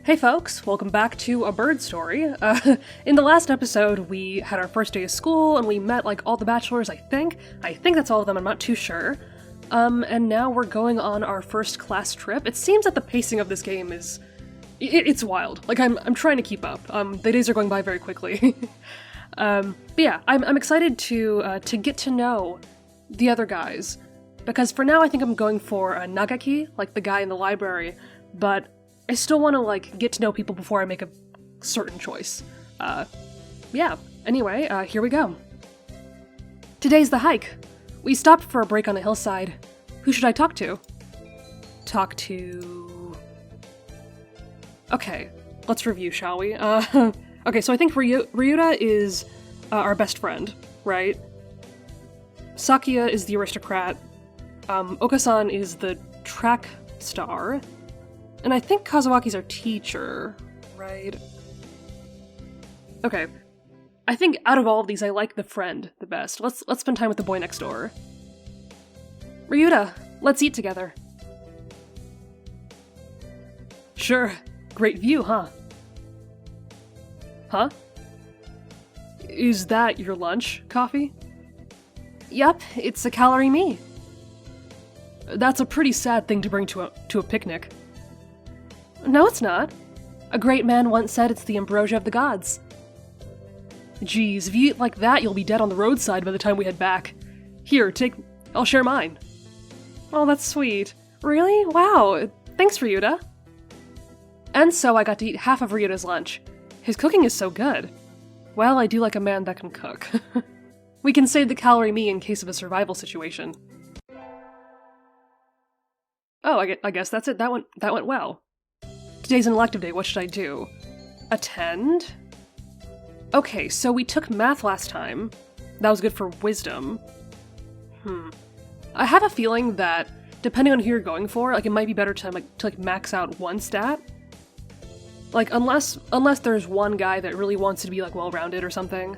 Hey folks, welcome back to A Bird Story. In the last episode, we had our first day of school, and we met, all the bachelors, I think. I think that's all of them, I'm not too sure. And now we're going on our first class trip. It seems that the pacing of this game is... It's wild. I'm trying to keep up. The days are going by very quickly. But yeah, I'm excited to get to know the other guys. Because for now, I think I'm going for a Nagaki, like the guy in the library, but I still want to, get to know people before I make a certain choice. Yeah. Anyway, here we go. Today's the hike. We stopped for a break on a hillside. Who should I talk to? Okay, let's review, shall we? Okay, so I think Ryouta is our best friend, right? Sakuya is the aristocrat. Okasan is the track star. And I think Kazuaki's our teacher, right? Okay. I think out of all of these, I like the friend the best. Let's spend time with the boy next door. Ryouta, let's eat together. Sure. Great view, huh? Huh? Is that your lunch, coffee? Yup, it's a calorie me. That's a pretty sad thing to bring to a picnic. No, it's not. A great man once said it's the ambrosia of the gods. Geez, if you eat like that, you'll be dead on the roadside by the time we head back. Here, I'll share mine. Oh, that's sweet. Really? Wow. Thanks, Ryouta. And so I got to eat half of Ryuta's lunch. His cooking is so good. Well, I do like a man that can cook. We can save the calorie me in case of a survival situation. Oh, I guess that's it. That went well. Today's an elective day, what should I do? Attend? Okay, so we took math last time. That was good for wisdom. I have a feeling that, depending on who you're going for, it might be better to max out one stat. Unless there's one guy that really wants to be, well-rounded or something.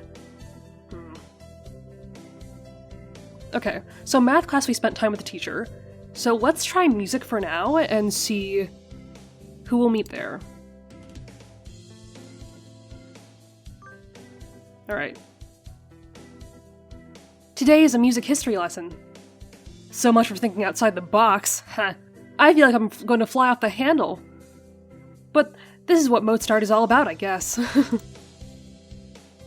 Okay, so math class we spent time with the teacher. So let's try music for now and see who will meet there. Alright. Today is a music history lesson. So much for thinking outside the box. I feel like I'm going to fly off the handle. But this is what Mozart is all about, I guess.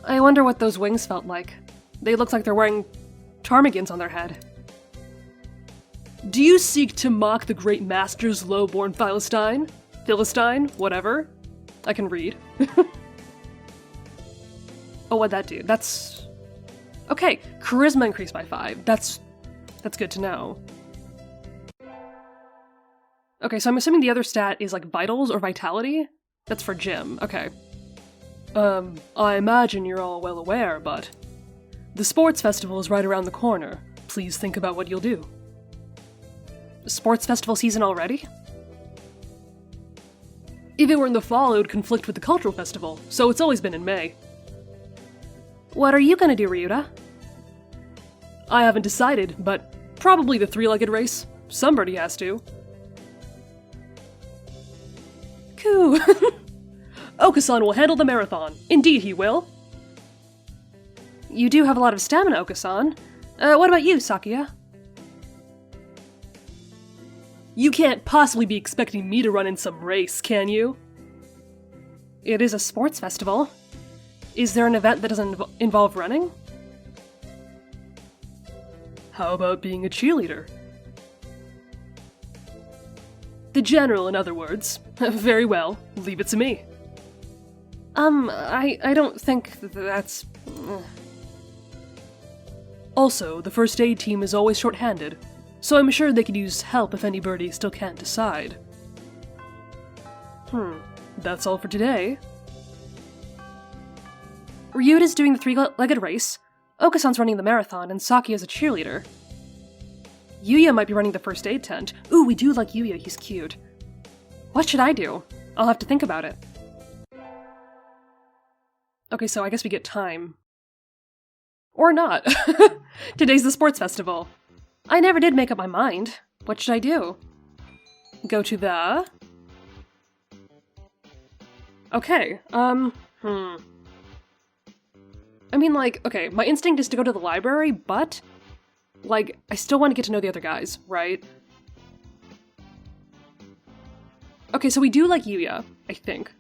I wonder what those wings felt like. They look like they're wearing ptarmigans on their head. Do you seek to mock the great masters, low-born Philistine, whatever? I can read. Oh, what'd that do? That's... Okay, charisma increased by 5. That's good to know. Okay, so I'm assuming the other stat is vitals or vitality? That's for gym, okay. I imagine you're all well aware, but the sports festival is right around the corner. Please think about what you'll do. Sports festival season already? If it were in the fall, it would conflict with the cultural festival, so it's always been in May. What are you gonna do, Ryouta? I haven't decided, but probably the three-legged race. Somebody has to. Coo! Okasan will handle the marathon. Indeed he will. You do have a lot of stamina, Okasan. What about you, Sakuya? You can't possibly be expecting me to run in some race, can you? It is a sports festival. Is there an event that doesn't involve running? How about being a cheerleader? The general, in other words. Very well, leave it to me. I don't think that's... Also, the first aid team is always short-handed, so I'm sure they could use help if any birdie still can't decide. That's all for today. Ryuta's doing the three-legged race, Okasan's running the marathon, and Sakuya's a cheerleader. Yuya might be running the first aid tent. Ooh, we do like Yuya, he's cute. What should I do? I'll have to think about it. Okay, so I guess we get time. Or not. Today's the sports festival. I never did make up my mind. What should I do? Go to the... Okay, I mean, like, okay, my instinct is to go to the library, but, like, I still want to get to know the other guys, right? Okay, so we do like Yuya, I think.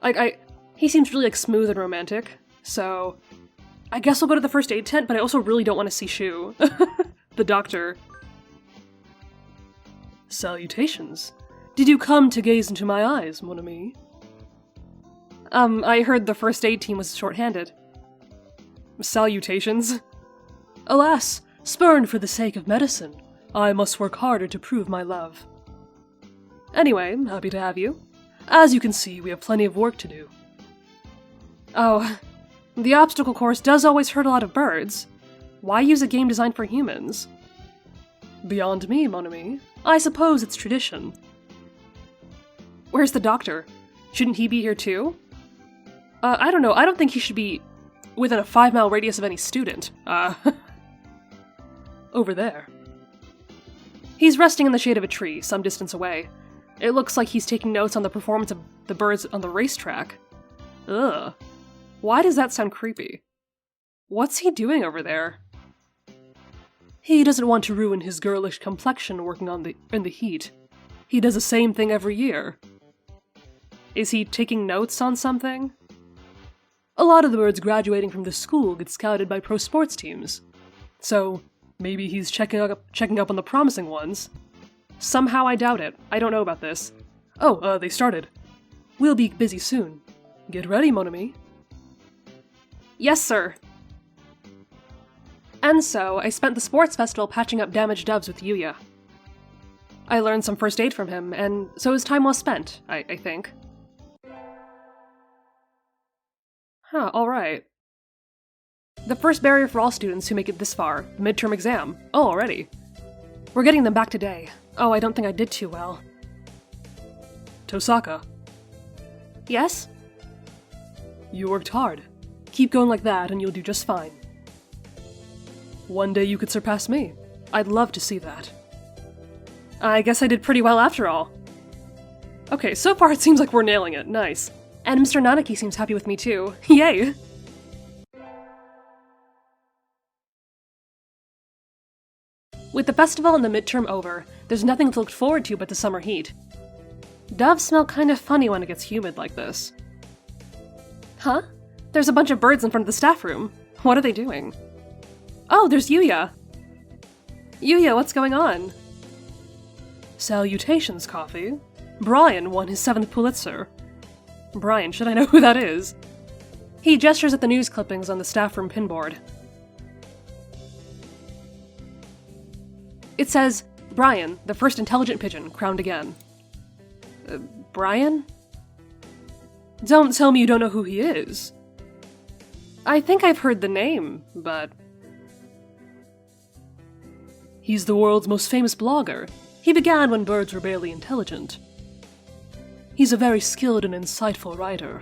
Like, he seems really, like, smooth and romantic, so I guess we'll go to the first aid tent, but I also really don't want to see Shu. The doctor. Salutations. Did you come to gaze into my eyes, mon ami? I heard the first aid team was short-handed. Salutations. Alas, spurned for the sake of medicine, I must work harder to prove my love. Anyway, happy to have you. As you can see, we have plenty of work to do. Oh, the obstacle course does always hurt a lot of birds. Why use a game designed for humans? Beyond me, mon ami. I suppose it's tradition. Where's the doctor? Shouldn't he be here too? I don't know. I don't think he should be within a 5-mile radius of any student. Over there. He's resting in the shade of a tree, some distance away. It looks like he's taking notes on the performance of the birds on the racetrack. Ugh. Why does that sound creepy? What's he doing over there? He doesn't want to ruin his girlish complexion working in the heat. He does the same thing every year. Is he taking notes on something? A lot of the birds graduating from this school get scouted by pro sports teams. So, maybe he's checking up on the promising ones. Somehow I doubt it. I don't know about this. Oh, they started. We'll be busy soon. Get ready, mon ami. Yes, sir. And so, I spent the sports festival patching up damaged doves with Yuya. I learned some first aid from him, and so it was time well spent, I think. Huh, alright. The first barrier for all students who make it this far, the midterm exam. Oh, already. We're getting them back today. Oh, I don't think I did too well. Tosaka. Yes? You worked hard. Keep going like that and you'll do just fine. One day you could surpass me. I'd love to see that. I guess I did pretty well after all. Okay, so far it seems like we're nailing it. Nice. And Mr. Nanaki seems happy with me too. Yay! With the festival and the midterm over, there's nothing to look forward to but the summer heat. Doves smell kind of funny when it gets humid like this. Huh? There's a bunch of birds in front of the staff room. What are they doing? Oh, there's Yuya! Yuya, what's going on? Salutations, Coffee. Brian won his 7th Pulitzer. Brian, should I know who that is? He gestures at the news clippings on the staff room pinboard. It says, Brian, the first intelligent pigeon, crowned again. Brian? Don't tell me you don't know who he is. I think I've heard the name, but... He's the world's most famous blogger. He began when birds were barely intelligent. He's a very skilled and insightful writer.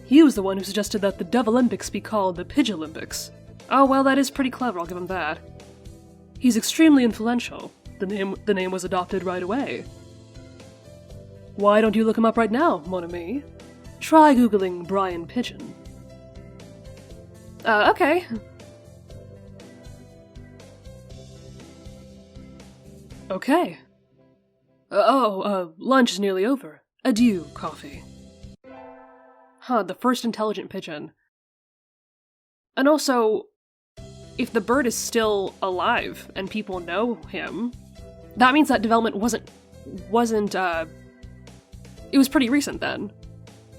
He was the one who suggested that the Dove Olympics be called the Pidge Olympics. Oh, well, that is pretty clever, I'll give him that. He's extremely influential. The name was adopted right away. Why don't you look him up right now, mon ami? Try googling Brian Pigeon. Okay. Okay. Lunch is nearly over. Adieu, Coffee. Huh, the first intelligent pigeon. And also, if the bird is still alive and people know him, that means that development wasn't, it was pretty recent then.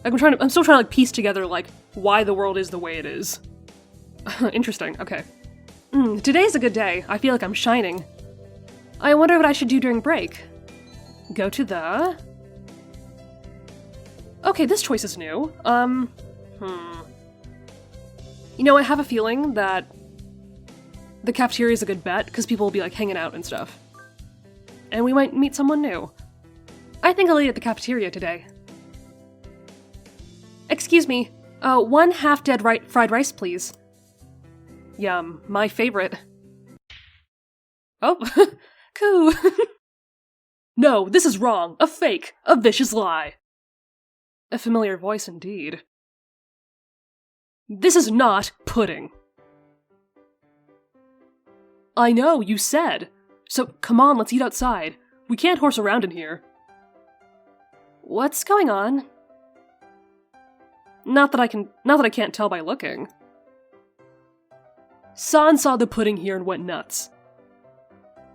Like, I'm still trying to, like, piece together, like, why the world is the way it is. Interesting, okay. Today's a good day. I feel like I'm shining. I wonder what I should do during break. Go to the... Okay, this choice is new. You know, I have a feeling that the cafeteria is a good bet, because people will be, like, hanging out and stuff. And we might meet someone new. I think I'll eat at the cafeteria today. Excuse me. 1 half-dead fried rice, please. Yum, my favorite. Oh, coo. No, this is wrong! A fake! A vicious lie! A familiar voice indeed. This is not pudding! I know, you said! So, come on, let's eat outside. We can't horse around in here. What's going on? Not that I can't tell by looking. San saw the pudding here and went nuts.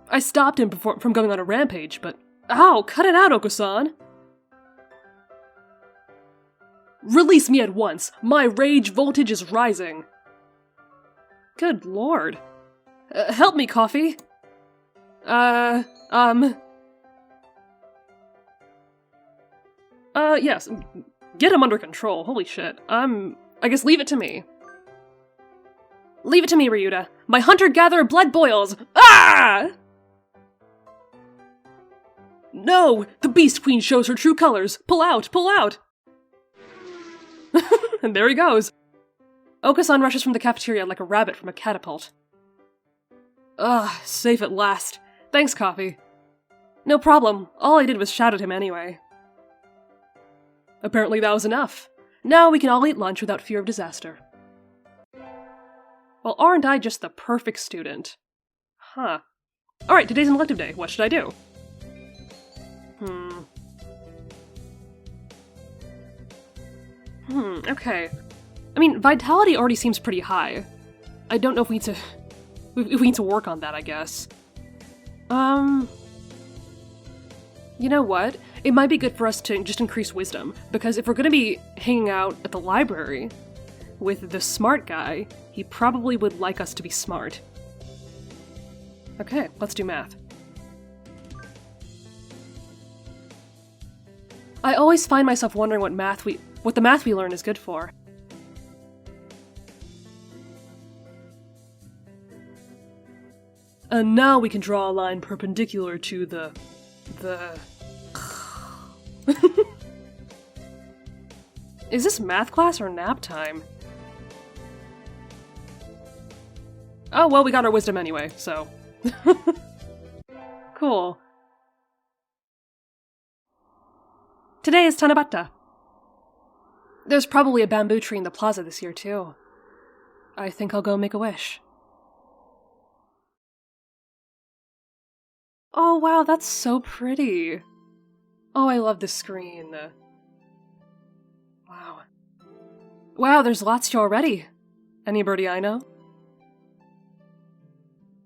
I stopped him from going on a rampage, but... Ow! Cut it out, Oko-san! Release me at once! My rage voltage is rising! Good lord. Help me, Coffee! Yes. Get him under control, holy shit. I guess leave it to me. Leave it to me, Ryouta. My hunter-gatherer blood boils! Ah! No! The Beast Queen shows her true colors! Pull out! Pull out! And there he goes. Oko-san rushes from the cafeteria like a rabbit from a catapult. Ugh, safe at last. Thanks, Coffee. No problem. All I did was shout at him anyway. Apparently that was enough. Now we can all eat lunch without fear of disaster. Well, aren't I just the perfect student? Huh. Alright, today's an elective day. What should I do? Okay. I mean, vitality already seems pretty high. I don't know if we need to work on that, I guess. You know what? It might be good for us to just increase wisdom, because if we're gonna be hanging out at the library with the smart guy, he probably would like us to be smart. Okay, let's do math. I always find myself wondering what the math we learn is good for. And now we can draw a line perpendicular to the... Is this math class or nap time? Oh, well, we got our wisdom anyway, so... Cool. Today is Tanabata. There's probably a bamboo tree in the plaza this year, too. I think I'll go make a wish. Oh, wow, that's so pretty. Oh, I love this screen. Wow. Wow, there's lots to already. Anybody I know?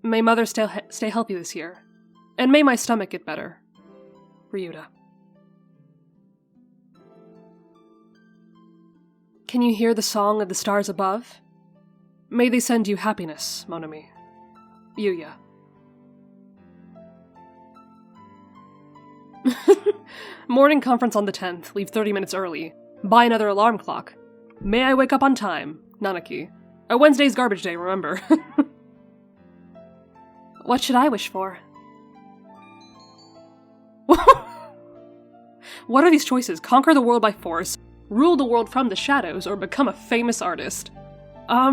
May Mother stay healthy this year. And may my stomach get better. Ryouta. Can you hear the song of the stars above? May they send you happiness, mon ami. Yuya. Morning conference on the 10th. Leave 30 minutes early. Buy another alarm clock. May I wake up on time. Nanaki. Wednesday's garbage day, remember. What should I wish for? What are these choices? Conquer the world by force, rule the world from the shadows, or become a famous artist? I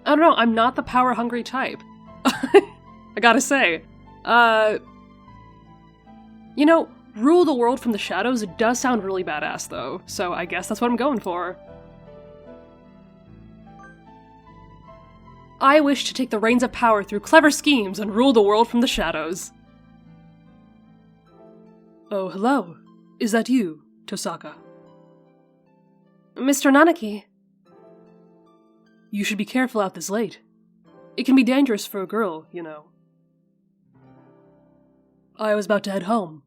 don't know, I'm not the power-hungry type. I gotta say. You know, rule the world from the shadows does sound really badass, though, so I guess that's what I'm going for. I wish to take the reins of power through clever schemes and rule the world from the shadows. Oh, hello. Is that you, Tosaka? Mr. Nanaki. You should be careful out this late. It can be dangerous for a girl, you know. I was about to head home.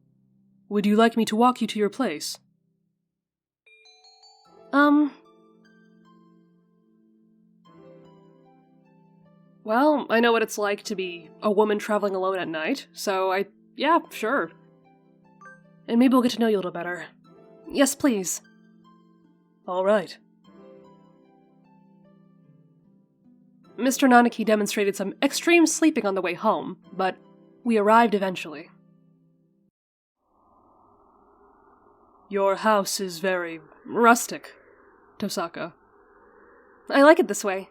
Would you like me to walk you to your place? Well, I know what it's like to be a woman traveling alone at night, so yeah, sure. And maybe we'll get to know you a little better. Yes, please. All right. Mr. Nanaki demonstrated some extreme sleeping on the way home, but we arrived eventually. Your house is very rustic, Tosaka. I like it this way.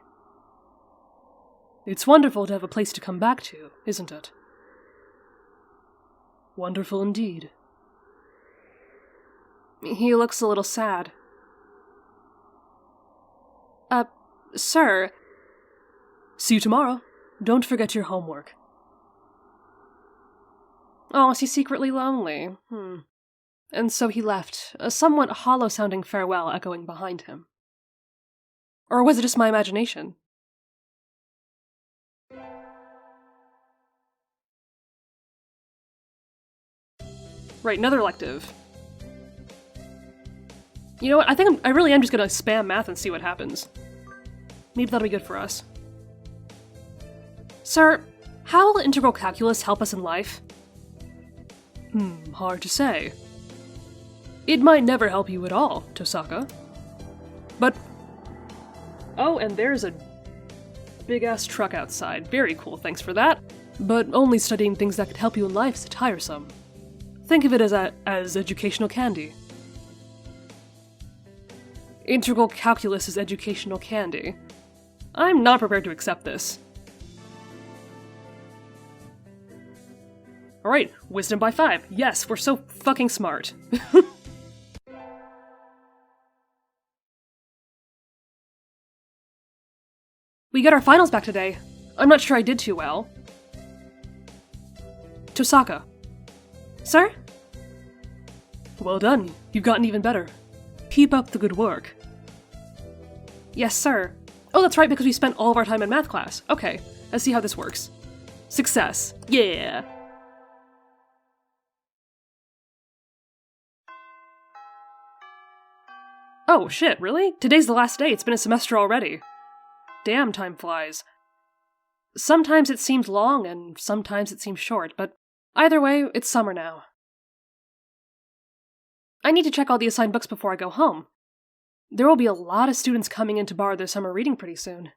It's wonderful to have a place to come back to, isn't it? Wonderful indeed. He looks a little sad. Sir. See you tomorrow. Don't forget your homework. Oh, is he secretly lonely? And so he left, a somewhat hollow-sounding farewell echoing behind him. Or was it just my imagination? Right, another elective. You know what, I really am just gonna spam math and see what happens. Maybe that'll be good for us. Sir, how will integral calculus help us in life? Hard to say. It might never help you at all, Tosaka. But... Oh, and there's a big-ass truck outside. Very cool, thanks for that. But only studying things that could help you in life is tiresome. Think of it as educational candy. Integral calculus is educational candy. I'm not prepared to accept this. Alright, wisdom by 5. Yes, we're so fucking smart. We got our finals back today. I'm not sure I did too well. Tosaka. Sir? Well done. You've gotten even better. Keep up the good work. Yes, sir. Oh, that's right, because we spent all of our time in math class. Okay, let's see how this works. Success. Yeah! Oh, shit, really? Today's the last day. It's been a semester already. Damn, time flies. Sometimes it seems long, and sometimes it seems short, but either way, it's summer now. I need to check all the assigned books before I go home. There will be a lot of students coming in to borrow their summer reading pretty soon.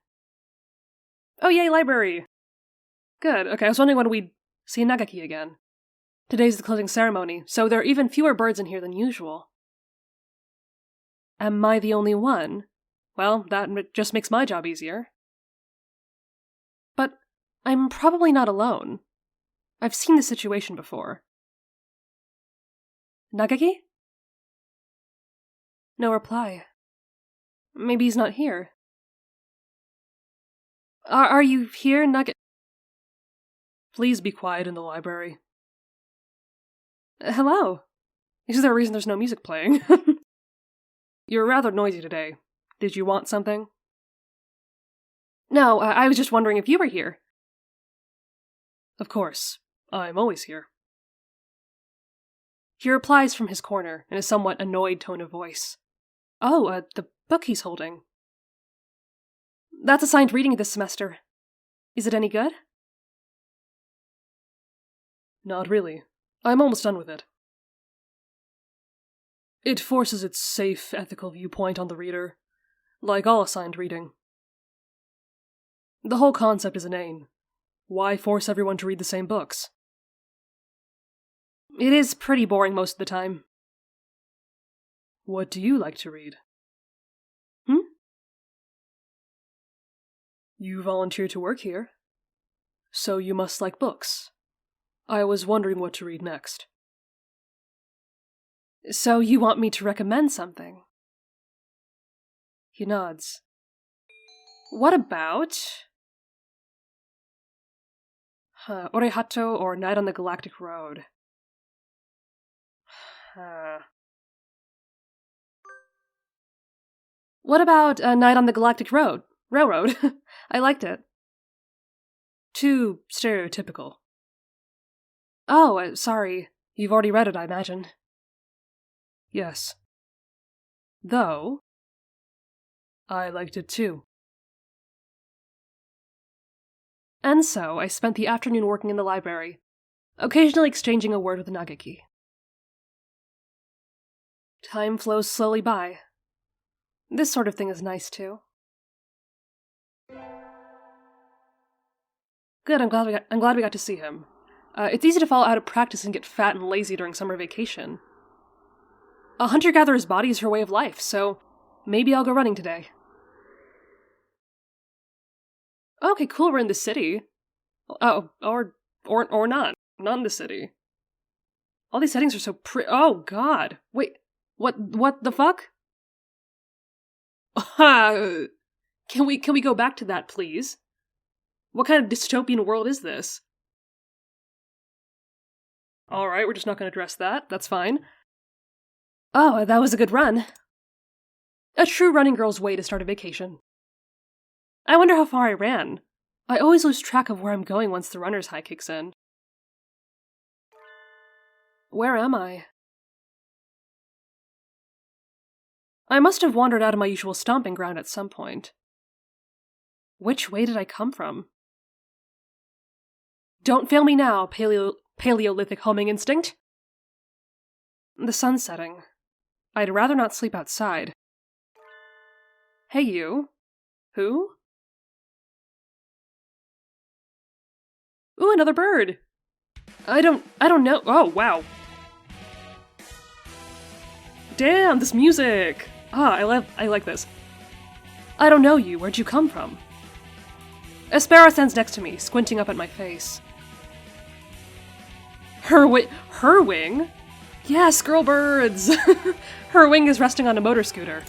Oh yay, library! Good, okay, I was wondering when we'd see Nagaki again. Today's the closing ceremony, so there are even fewer birds in here than usual. Am I the only one? Well, that just makes my job easier. But I'm probably not alone. I've seen this situation before. Nagaki? No reply. Maybe he's not here. Are you here, Nagaki? Please be quiet in the library. Hello? Is there a reason there's no music playing? You're rather noisy today. Did you want something? No, I was just wondering if you were here. Of course. I'm always here. He replies from his corner in a somewhat annoyed tone of voice. Oh, the book he's holding. That's assigned reading this semester. Is it any good? Not really. I'm almost done with it. It forces its safe, ethical viewpoint on the reader, like all assigned reading. The whole concept is inane. Why force everyone to read the same books? It is pretty boring most of the time. What do you like to read? You volunteer to work here, so you must like books. I was wondering what to read next. So you want me to recommend something? He nods. What about... Orehato or Night on the Galactic Road? What about Night on the Galactic Railroad? I liked it. Too stereotypical. Oh, sorry. You've already read it, I imagine. Yes. Though, I liked it too. And so, I spent the afternoon working in the library, occasionally exchanging a word with Nagaki. Time flows slowly by. This sort of thing is nice too. Good, I'm glad we got to see him. It's easy to fall out of practice and get fat and lazy during summer vacation. A hunter-gatherer's body is her way of life, so maybe I'll go running today. Okay, cool, we're in the city. Oh, or not. Not in the city. All these settings are so oh god. Wait, what the fuck? Can we go back to that, please? What kind of dystopian world is this? Alright, we're just not going to address that. That's fine. Oh, that was a good run. A true running girl's way to start a vacation. I wonder how far I ran. I always lose track of where I'm going once the runner's high kicks in. Where am I? I must have wandered out of my usual stomping ground at some point. Which way did I come from? Don't fail me now, Paleolithic homing instinct. The sun's setting. I'd rather not sleep outside. Hey you. Who? Ooh, another bird! I don't know. Oh, wow. Damn, this music! I like this. I don't know you. Where'd you come from? A sparrow stands next to me, squinting up at my face. Her wing? Yes, girl birds! Her wing is resting on a motor scooter.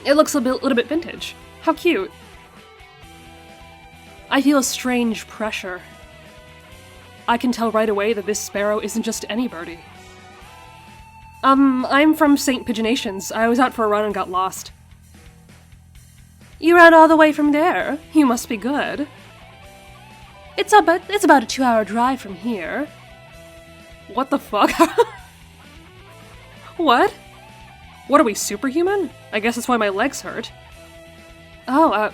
It looks a little bit vintage. How cute. I feel a strange pressure. I can tell right away that this sparrow isn't just any birdie. I'm from St. Pigeonations. I was out for a run and got lost. You ran all the way from there? You must be good. It's about a 2-hour drive from here. What the fuck? What? What are we, superhuman? I guess that's why my legs hurt. Oh,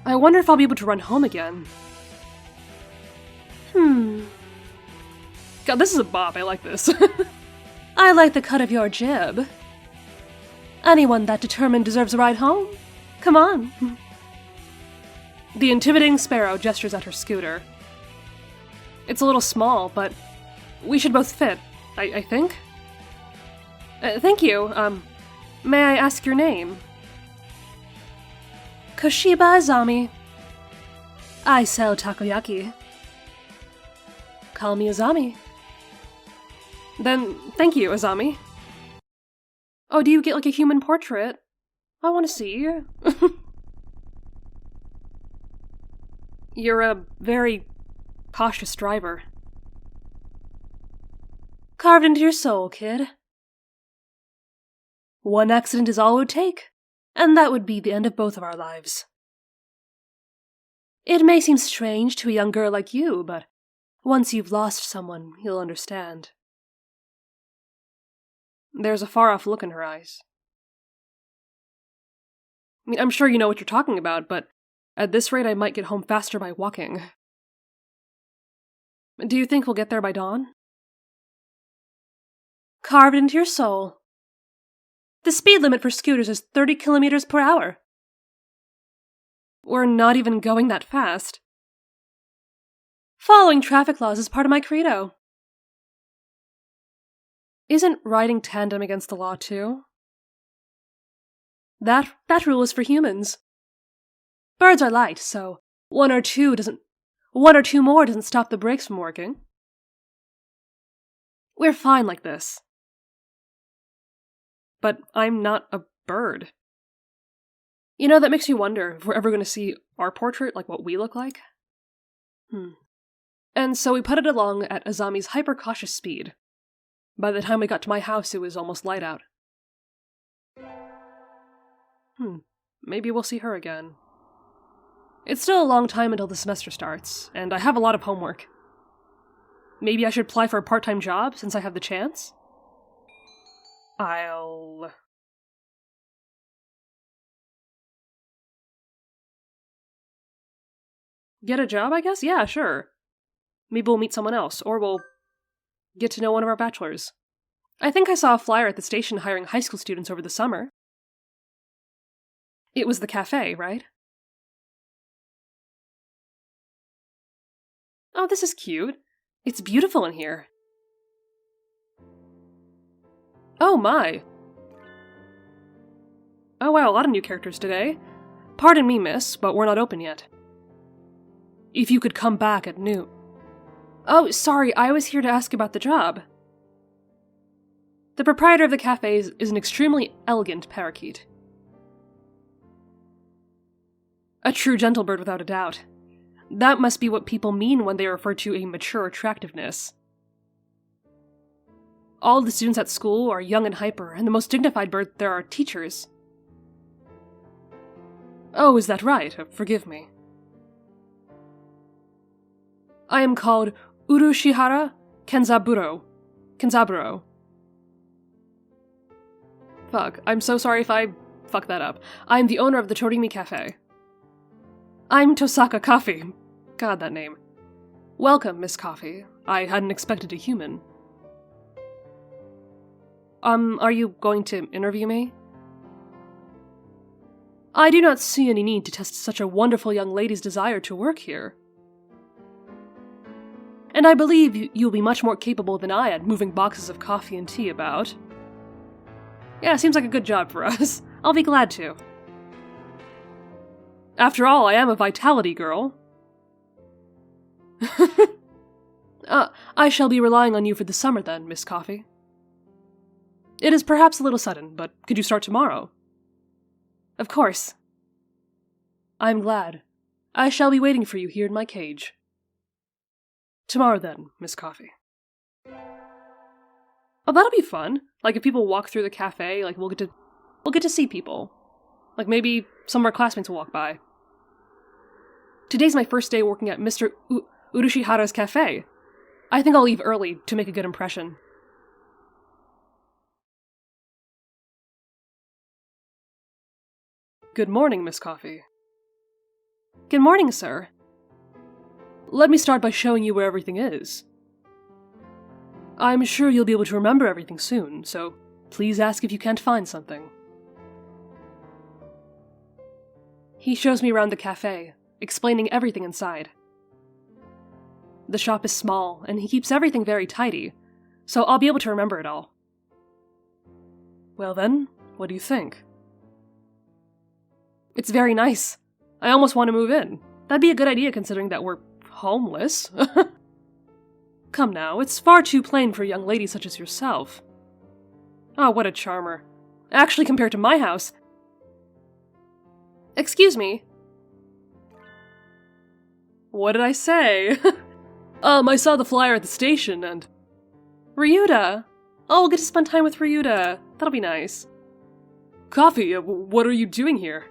I wonder if I'll be able to run home again. God, this is a bop. I like this. I like the cut of your jib. Anyone that determined deserves a ride home. Come on. The intimidating sparrow gestures at her scooter. It's a little small, but we should both fit, I think. Thank you. May I ask your name? Koshiba Azami. I sell takoyaki. Call me Azami. Then, thank you, Azami. Oh, do you get like a human portrait? I want to see. You're a very cautious driver. Carved into your soul, kid. One accident is all it would take, and that would be the end of both of our lives. It may seem strange to a young girl like you, but once you've lost someone, you'll understand. There's a far-off look in her eyes. I mean, I'm sure you know what you're talking about, but at this rate I might get home faster by walking. Do you think we'll get there by dawn? Carved into your soul. The speed limit for scooters is 30 kilometers per hour. We're not even going that fast. Following traffic laws is part of my credo. Isn't riding tandem against the law too? That rule is for humans. Birds are light, so one or two more doesn't stop the brakes from working. We're fine like this. But I'm not a bird. You know, that makes me wonder if we're ever going to see our portrait, like what we look like. And so we putted along at Azami's hyper-cautious speed. By the time we got to my house, it was almost light out. Maybe we'll see her again. It's still a long time until the semester starts, and I have a lot of homework. Maybe I should apply for a part-time job, since I have the chance? I'll... get a job, I guess? Yeah, sure. Maybe we'll meet someone else, or we'll get to know one of our bachelors. I think I saw a flyer at the station hiring high school students over the summer. It was the cafe, right? Oh, this is cute. It's beautiful in here. Oh my! Oh wow, a lot of new characters today. Pardon me, miss, but we're not open yet. If you could come back at noon. Oh, sorry, I was here to ask about the job. The proprietor of the cafe is an extremely elegant parakeet. A true gentlebird without a doubt. That must be what people mean when they refer to a mature attractiveness. All the students at school are young and hyper, and the most dignified bird there are teachers. Oh, is that right? Forgive me. I am called Urushihara Kenzaburo. Fuck, I'm so sorry if I fuck that up. I'm the owner of the Torimi Cafe. I'm Tosaka Coffee. God, that name. Welcome, Miss Coffee. I hadn't expected a human. Are you going to interview me? I do not see any need to test such a wonderful young lady's desire to work here. And I believe you'll be much more capable than I at moving boxes of coffee and tea about. Yeah, seems like a good job for us. I'll be glad to. After all, I am a vitality girl. I shall be relying on you for the summer then, Miss Coffee. It is perhaps a little sudden, but could you start tomorrow? Of course. I'm glad. I shall be waiting for you here in my cage. Tomorrow then, Miss Coffee. Oh, that'll be fun. Like, if people walk through the cafe, like, we'll get to see people. Like, maybe some of our classmates will walk by. Today's my first day working at Mr. Urushihara's cafe. I think I'll leave early to make a good impression. Good morning, Miss Coffee. Good morning, sir. Let me start by showing you where everything is. I'm sure you'll be able to remember everything soon, so please ask if you can't find something. He shows me around the cafe, explaining everything inside. The shop is small, and he keeps everything very tidy, so I'll be able to remember it all. Well then, what do you think? It's very nice. I almost want to move in. That'd be a good idea considering that we're homeless. Come now, it's far too plain for a young lady such as yourself. Oh, what a charmer. Actually, compared to my house... Excuse me. What did I say? I saw the flyer at the station and... Ryouta! Oh, we'll get to spend time with Ryouta. That'll be nice. Coffee, what are you doing here?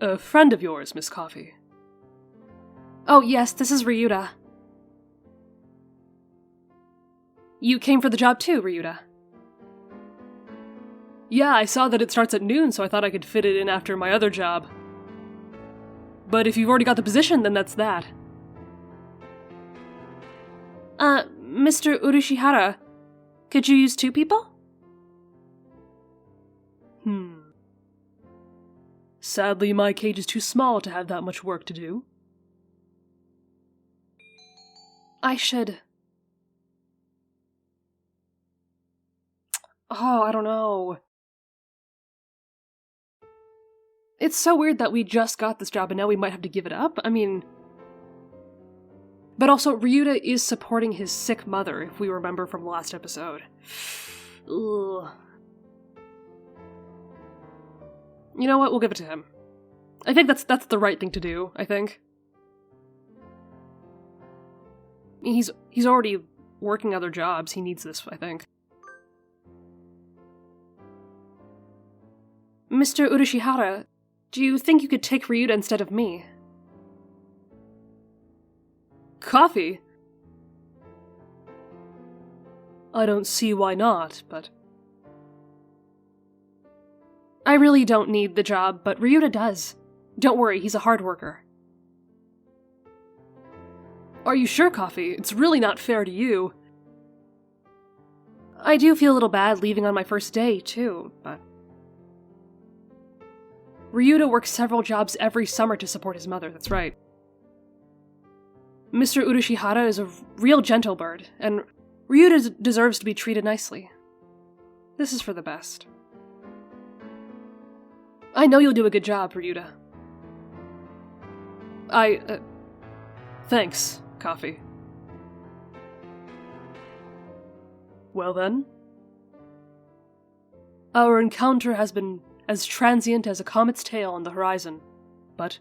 A friend of yours, Miss Coffee. Oh, yes, this is Ryouta. You came for the job too, Ryouta. Yeah, I saw that it starts at noon, so I thought I could fit it in after my other job. But if you've already got the position, then that's that. Mr. Urushihara, could you use 2 people? Sadly, my cage is too small to have that much work to do. I should... Oh, I don't know. It's so weird that we just got this job and now we might have to give it up. I mean... But also, Ryouta is supporting his sick mother, if we remember from the last episode. Ugh. You know what? We'll give it to him. I think that's the right thing to do, I think. He's already working other jobs. He needs this, I think. Mr. Urushihara, do you think you could take Ryouta instead of me? Coffee? I don't see why not, but... I really don't need the job, but Ryouta does. Don't worry, he's a hard worker. Are you sure, Coffee? It's really not fair to you. I do feel a little bad leaving on my first day, too, but... Ryouta works several jobs every summer to support his mother, that's right. Mr. Urushihara is a real gentle bird, and Ryouta deserves to be treated nicely. This is for the best. I know you'll do a good job, Ryouta. Thanks, Coffee. Well then. Our encounter has been as transient as a comet's tail on the horizon, but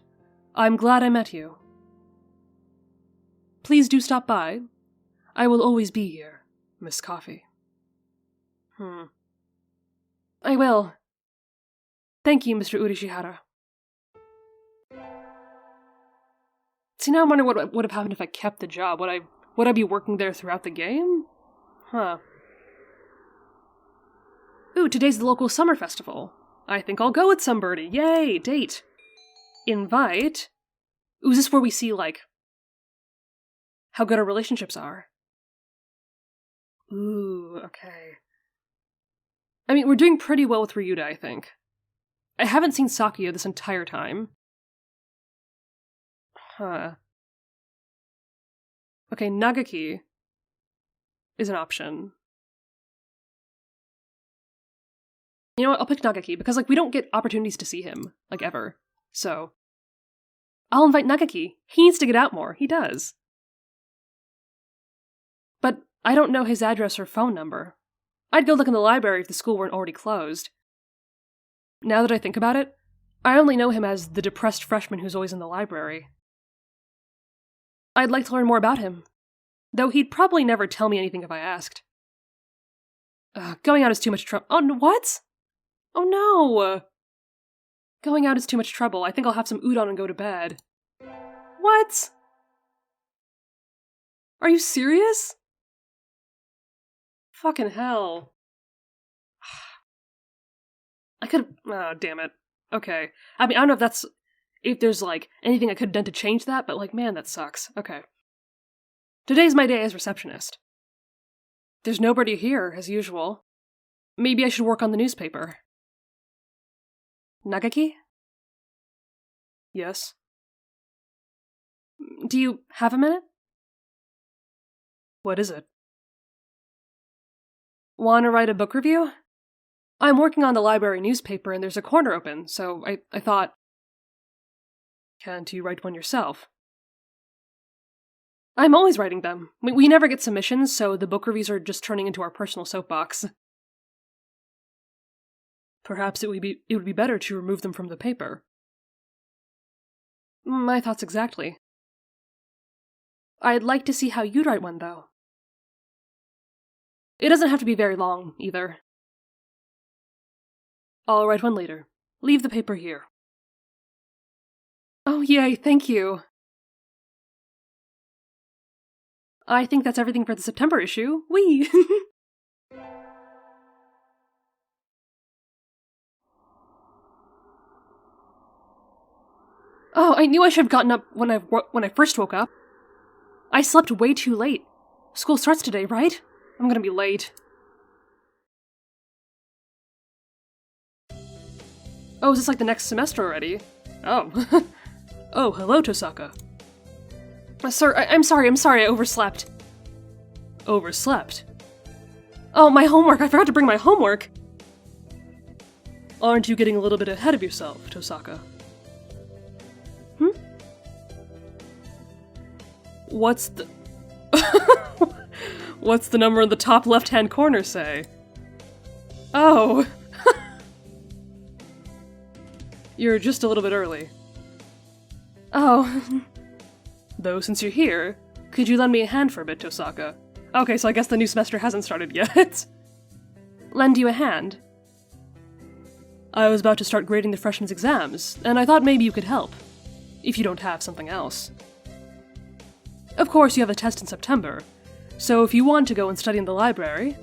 I'm glad I met you. Please do stop by. I will always be here, Miss Coffee. I will. Thank you, Mr. Urishihara. See, now I'm wondering what would have happened if I kept the job. Would I be working there throughout the game? Huh. Ooh, today's the local summer festival. I think I'll go with somebody. Yay, date. Invite. Ooh, is this where we see, like, how good our relationships are? Ooh, okay. I mean, we're doing pretty well with Ryouta, I think. I haven't seen Sakuya this entire time. Huh. Okay, Nagaki is an option. You know what, I'll pick Nagaki, because, like, we don't get opportunities to see him, like, ever. So, I'll invite Nagaki. He needs to get out more. He does. But I don't know his address or phone number. I'd go look in the library if the school weren't already closed. Now that I think about it, I only know him as the depressed freshman who's always in the library. I'd like to learn more about him, though he'd probably never tell me anything if I asked. Going out is too much trouble. Oh, what? Oh no! Going out is too much trouble. I think I'll have some udon and go to bed. What? Are you serious? Fucking hell. I could've... Oh, damn it. Okay. I mean, I don't know if there's, like, anything I could've done to change that, but, like, man, that sucks. Okay. Today's my day as receptionist. There's nobody here, as usual. Maybe I should work on the newspaper. Nagaki? Yes. Do you have a minute? What is it? Want to write a book review? I'm working on the library newspaper and there's a corner open, so I thought... Can't you write one yourself? I'm always writing them. We never get submissions, so the book reviews are just turning into our personal soapbox. Perhaps it would be better to remove them from the paper. My thoughts exactly. I'd like to see how you'd write one, though. It doesn't have to be very long, either. I'll write one later. Leave the paper here. Oh, yay, thank you. I think that's everything for the September issue. Whee! Oh, I knew I should have gotten up when I first woke up. I slept way too late. School starts today, right? I'm gonna be late. Oh, is this like the next semester already? Oh. Oh, hello, Tosaka. Sir, I'm sorry, I overslept. Overslept? Oh, my homework! I forgot to bring my homework! Aren't you getting a little bit ahead of yourself, Tosaka? What's the... What's the number in the top left-hand corner say? Oh! You're just a little bit early. Oh. Though, since you're here, could you lend me a hand for a bit, Tosaka? Okay, so I guess the new semester hasn't started yet. Lend you a hand? I was about to start grading the freshmen's exams, and I thought maybe you could help. If you don't have something else. Of course, you have a test in September, so if you want to go and study in the library...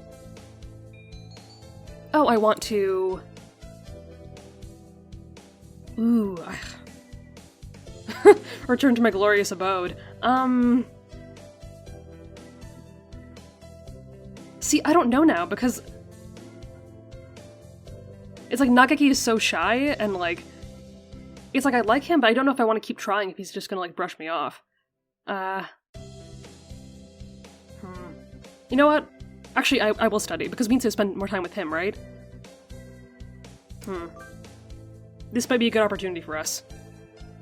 Oh, I want to... Ooh, return to my glorious abode. See, I don't know now, because... It's like Nagaki is so shy, and like... It's like I like him, but I don't know if I want to keep trying if he's just gonna like brush me off. You know what? Actually, I will study, because we need to spend more time with him, right? This might be a good opportunity for us.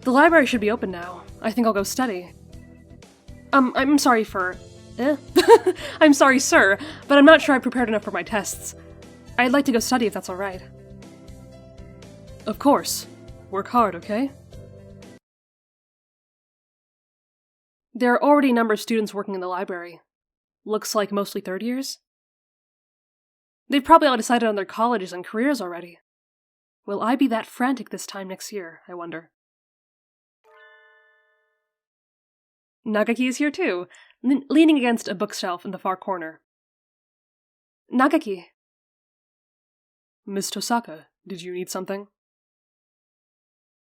The library should be open now. I think I'll go study. I'm sorry for... Eh? I'm sorry, sir, but I'm not sure I've prepared enough for my tests. I'd like to go study if that's alright. Of course. Work hard, okay? There are already a number of students working in the library. Looks like mostly third years. They've probably all decided on their colleges and careers already. Will I be that frantic this time next year, I wonder? Nagaki is here too, leaning against a bookshelf in the far corner. Nagaki. Miss Tosaka, did you need something?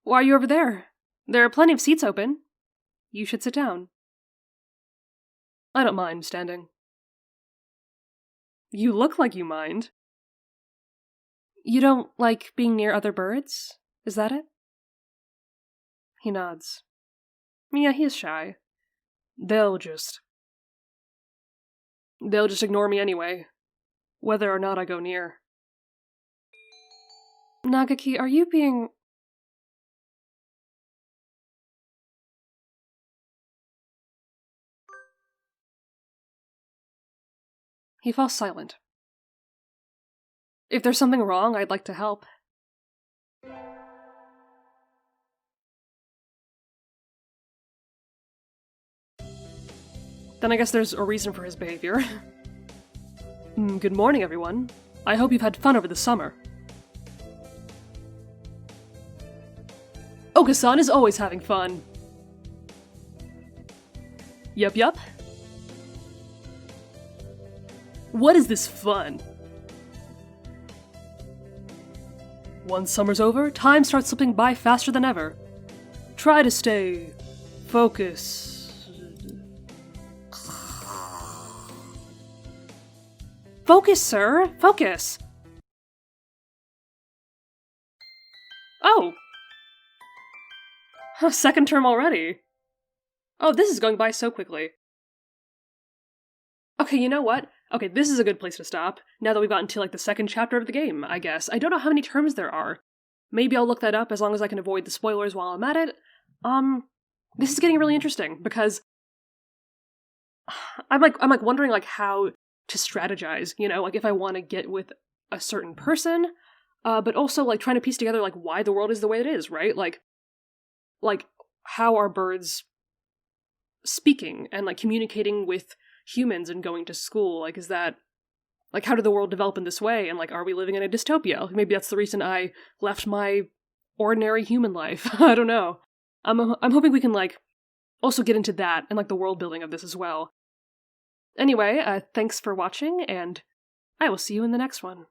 Why are you over there? There are plenty of seats open. You should sit down. I don't mind standing. You look like you mind. You don't like being near other birds? Is that it? He nods. Yeah, he is shy. They'll just ignore me anyway, whether or not I go near. Nagaki, are you being... He falls silent. If there's something wrong, I'd like to help. Then I guess there's a reason for his behavior. Good morning, everyone. I hope you've had fun over the summer. Oka-san is always having fun. Yup. What is this fun? Once summer's over, time starts slipping by faster than ever. Try to stay focused. Focus, sir! Focus! Oh! Second term already. Oh, this is going by so quickly. Okay, you know what? Okay, this is a good place to stop, now that we've gotten to, like, the second chapter of the game, I guess. I don't know how many terms there are. Maybe I'll look that up as long as I can avoid the spoilers while I'm at it. This is getting really interesting, because I'm wondering, like, how to strategize, you know, like, if I want to get with a certain person, but also, like, trying to piece together, like, why the world is the way it is, right? Like, how are birds speaking and, like, communicating with humans and going to school? Like, is that, like, how did the world develop in this way? And, like, are we living in a dystopia? Maybe that's the reason I left my ordinary human life. I don't know. I'm hoping we can, like, also get into that and, like, the world building of this as well. Anyway, thanks for watching, and I will see you in the next one.